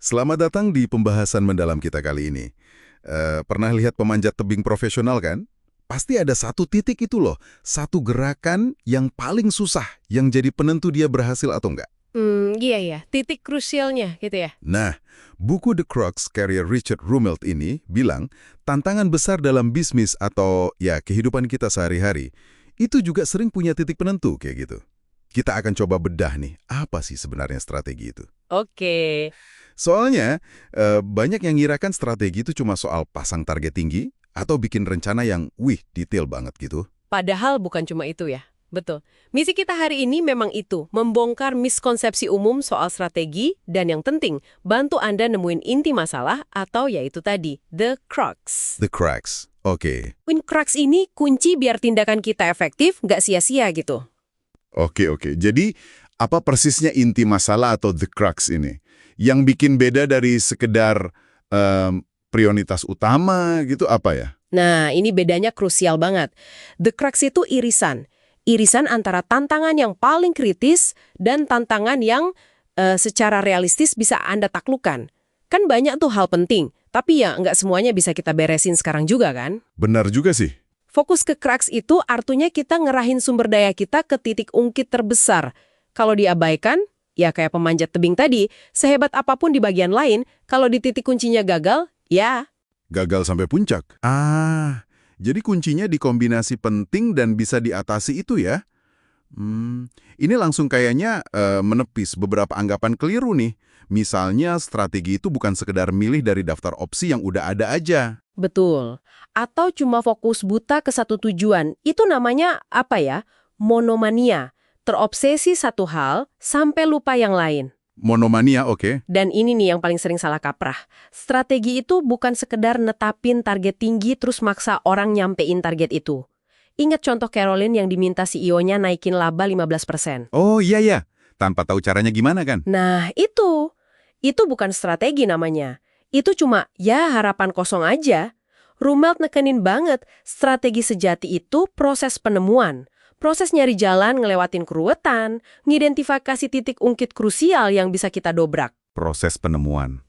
Selamat datang di pembahasan mendalam kita kali ini. Pernah lihat pemanjat tebing profesional kan? Pasti ada satu titik itu loh, satu gerakan yang paling susah, yang jadi penentu dia berhasil atau enggak. Iya ya, titik krusialnya gitu ya. Nah, buku The Crux karya Richard Rumelt ini bilang, tantangan besar dalam bisnis atau ya kehidupan kita sehari-hari, itu juga sering punya titik penentu kayak gitu. Kita akan coba bedah nih, apa sih sebenarnya strategi itu? Oke. Soalnya, banyak yang ngirakan strategi itu cuma soal pasang target tinggi atau bikin rencana yang, detail banget gitu. Padahal bukan cuma itu ya. Betul. Misi kita hari ini memang itu, membongkar miskonsepsi umum soal strategi dan yang penting, bantu Anda nemuin inti masalah atau yaitu tadi, the crux. The cracks. Oke. Crux ini kunci biar tindakan kita efektif, nggak sia-sia gitu. Oke. Jadi, apa persisnya inti masalah atau the crux ini? Yang bikin beda dari sekedar prioritas utama gitu apa ya? Nah, ini bedanya krusial banget. The crux itu irisan. Irisan antara tantangan yang paling kritis dan tantangan yang secara realistis bisa Anda taklukkan. Kan banyak tuh hal penting, tapi ya nggak semuanya bisa kita beresin sekarang juga kan? Benar juga sih. Fokus ke crux itu artinya kita ngerahin sumber daya kita ke titik ungkit terbesar. Kalau diabaikan, ya kayak pemanjat tebing tadi, sehebat apapun di bagian lain, kalau di titik kuncinya gagal, ya. Gagal sampai puncak. Jadi kuncinya di kombinasi penting dan bisa diatasi itu ya? Ini langsung kayaknya menepis beberapa anggapan keliru nih. Misalnya strategi itu bukan sekedar milih dari daftar opsi yang udah ada aja. Betul. Atau cuma fokus buta ke satu tujuan. Itu namanya apa ya? Monomania. Terobsesi satu hal sampai lupa yang lain. Monomania, oke. Dan ini nih yang paling sering salah kaprah. Strategi itu bukan sekedar netapin target tinggi terus maksa orang nyampein target itu. Ingat contoh Caroline yang diminta CEO-nya naikin laba 15%. Oh iya. Tanpa tahu caranya gimana kan? Nah, itu. Itu bukan strategi namanya. Itu cuma, ya harapan kosong aja. Rumelt nekenin banget, strategi sejati itu proses penemuan. Proses nyari jalan, ngelewatin keruwetan, ngidentifikasi titik ungkit krusial yang bisa kita dobrak. Proses penemuan.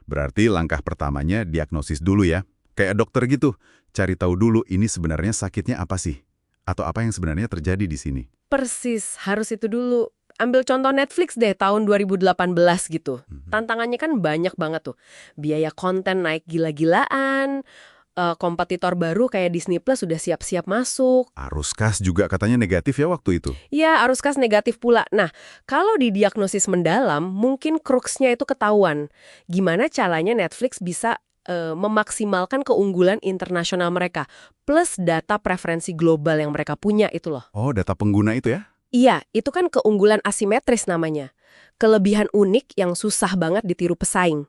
Berarti langkah pertamanya diagnosis dulu ya. Kayak dokter gitu, cari tahu dulu ini sebenarnya sakitnya apa sih? Atau apa yang sebenarnya terjadi di sini? Persis, harus itu dulu. Ambil contoh Netflix deh, tahun 2018 gitu. Tantangannya kan banyak banget tuh. Biaya konten naik gila-gilaan, kompetitor baru kayak Disney Plus sudah siap-siap masuk. Arus kas juga katanya negatif ya waktu itu. Ya, arus kas negatif pula. Nah, kalau didiagnosis mendalam, mungkin kruksnya itu ketahuan. Gimana caranya Netflix bisa memaksimalkan keunggulan internasional mereka, plus data preferensi global yang mereka punya itu loh. Oh, data pengguna itu ya? Iya, itu kan keunggulan asimetris namanya. Kelebihan unik yang susah banget ditiru pesaing.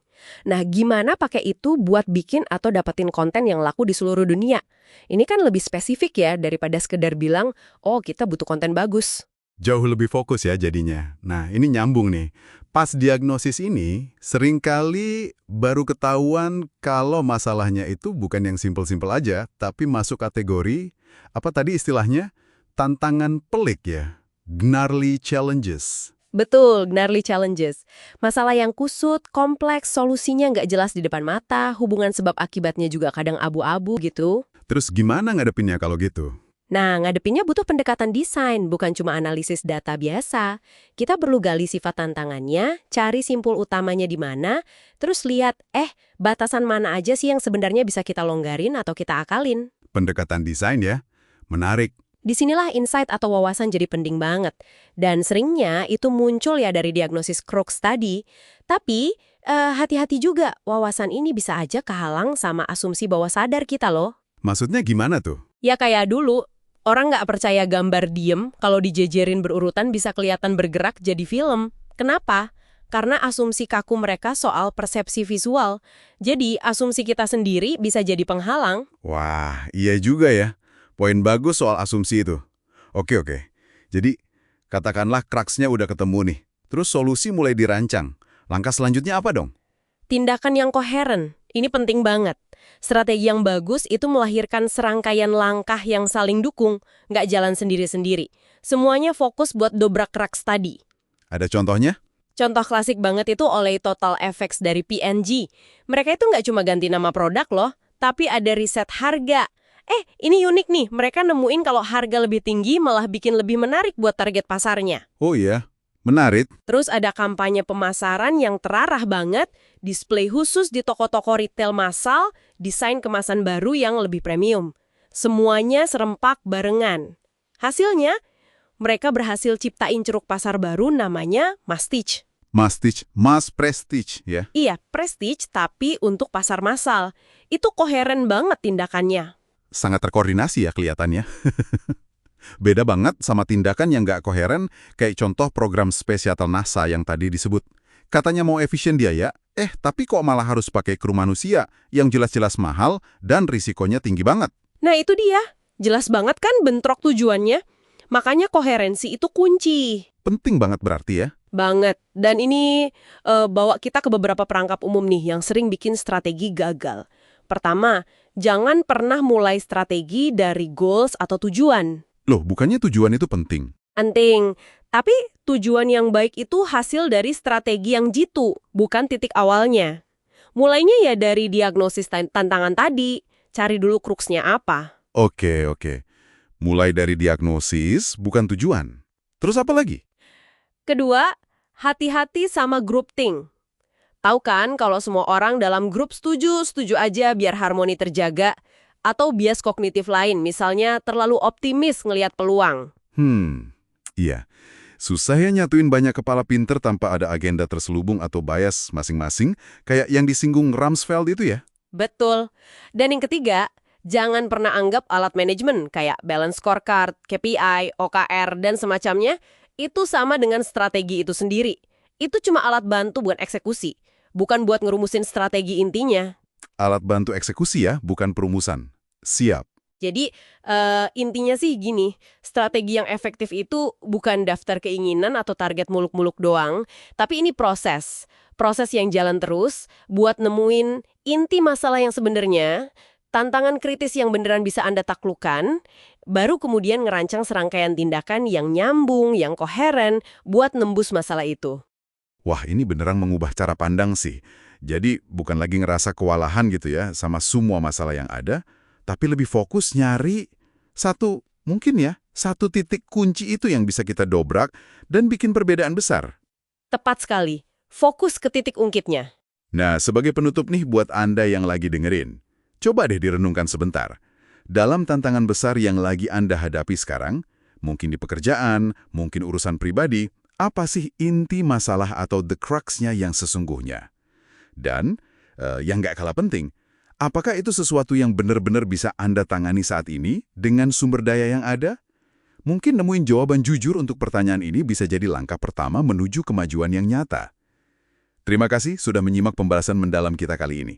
Nah, gimana pakai itu buat bikin atau dapetin konten yang laku di seluruh dunia? Ini kan lebih spesifik ya daripada sekedar bilang, oh kita butuh konten bagus. Jauh lebih fokus ya jadinya. Nah, ini nyambung nih. Pas diagnosis ini, seringkali baru ketahuan kalau masalahnya itu bukan yang simpel-simpel aja, tapi masuk kategori, apa tadi istilahnya? Tantangan pelik ya. Gnarly challenges. Betul, gnarly challenges. Masalah yang kusut, kompleks, solusinya nggak jelas di depan mata, hubungan sebab akibatnya juga kadang abu-abu gitu. Terus gimana ngadepinnya kalau gitu? Nah, ngadepinnya butuh pendekatan desain, bukan cuma analisis data biasa. Kita perlu gali sifat tantangannya, cari simpul utamanya di mana, terus lihat, batasan mana aja sih yang sebenarnya bisa kita longgarin atau kita akalin. Pendekatan desain ya? Menarik. Disinilah insight atau wawasan jadi penting banget. Dan seringnya itu muncul ya dari diagnosis crux tadi. Tapi, hati-hati juga, wawasan ini bisa aja kehalang sama asumsi bawah sadar kita loh. Maksudnya gimana tuh? Ya kayak dulu, orang nggak percaya gambar diem kalau dijejerin berurutan bisa kelihatan bergerak jadi film. Kenapa? Karena asumsi kaku mereka soal persepsi visual. Jadi, asumsi kita sendiri bisa jadi penghalang. Wah, iya juga ya. Poin bagus soal asumsi itu. Oke. Jadi, katakanlah cruxnya udah ketemu nih. Terus solusi mulai dirancang. Langkah selanjutnya apa dong? Tindakan yang koheren. Ini penting banget. Strategi yang bagus itu melahirkan serangkaian langkah yang saling dukung, nggak jalan sendiri-sendiri. Semuanya fokus buat dobrak crux tadi. Ada contohnya? Contoh klasik banget itu oleh Total FX dari P&G. Mereka itu nggak cuma ganti nama produk loh, tapi ada riset harga. Ini unik nih, mereka nemuin kalau harga lebih tinggi malah bikin lebih menarik buat target pasarnya. Oh iya, menarik. Terus ada kampanye pemasaran yang terarah banget, display khusus di toko-toko retail massal, desain kemasan baru yang lebih premium. Semuanya serempak barengan. Hasilnya, mereka berhasil ciptain ceruk pasar baru namanya Mastic. Mastic, Mass Prestige ya. Iya, prestige tapi untuk pasar massal. Itu koheren banget tindakannya. Sangat terkoordinasi ya kelihatannya. Beda banget sama tindakan yang nggak koheren, kayak contoh program Space Shuttle NASA yang tadi disebut. Katanya mau efisien biaya, tapi kok malah harus pakai kru manusia yang jelas-jelas mahal dan risikonya tinggi banget. Nah itu dia, jelas banget kan bentrok tujuannya. Makanya koherensi itu kunci. Penting banget berarti ya. Banget. Dan ini bawa kita ke beberapa perangkap umum nih yang sering bikin strategi gagal. Pertama, jangan pernah mulai strategi dari goals atau tujuan. Loh, bukannya tujuan itu penting? Penting. Tapi tujuan yang baik itu hasil dari strategi yang jitu, bukan titik awalnya. Mulainya ya dari diagnosis tantangan tadi. Cari dulu kruksnya apa. Oke. Mulai dari diagnosis, bukan tujuan. Terus apa lagi? Kedua, hati-hati sama groupthink. Tahu kan kalau semua orang dalam grup setuju aja biar harmoni terjaga. Atau bias kognitif lain, misalnya terlalu optimis ngelihat peluang. Iya. Susah ya nyatuin banyak kepala pinter tanpa ada agenda terselubung atau bias masing-masing, kayak yang disinggung Rumsfeld itu ya? Betul. Dan yang ketiga, jangan pernah anggap alat manajemen kayak balance scorecard, KPI, OKR, dan semacamnya itu sama dengan strategi itu sendiri. Itu cuma alat bantu buat eksekusi, bukan buat ngerumusin strategi intinya. Alat bantu eksekusi ya, bukan perumusan. Siap. Jadi intinya sih gini, strategi yang efektif itu bukan daftar keinginan atau target muluk-muluk doang, tapi ini proses. Proses yang jalan terus buat nemuin inti masalah yang sebenarnya, tantangan kritis yang beneran bisa Anda taklukkan, baru kemudian ngerancang serangkaian tindakan yang nyambung, yang koheren buat nembus masalah itu. Wah, ini beneran mengubah cara pandang sih. Jadi bukan lagi ngerasa kewalahan gitu ya sama semua masalah yang ada, tapi lebih fokus nyari satu titik kunci itu yang bisa kita dobrak dan bikin perbedaan besar. Tepat sekali. Fokus ke titik ungkitnya. Nah, sebagai penutup nih buat Anda yang lagi dengerin, coba deh direnungkan sebentar. Dalam tantangan besar yang lagi Anda hadapi sekarang, mungkin di pekerjaan, mungkin urusan pribadi, apa sih inti masalah atau the crux-nya yang sesungguhnya? Dan, yang nggak kalah penting, apakah itu sesuatu yang benar-benar bisa Anda tangani saat ini dengan sumber daya yang ada? Mungkin nemuin jawaban jujur untuk pertanyaan ini bisa jadi langkah pertama menuju kemajuan yang nyata. Terima kasih sudah menyimak pembahasan mendalam kita kali ini.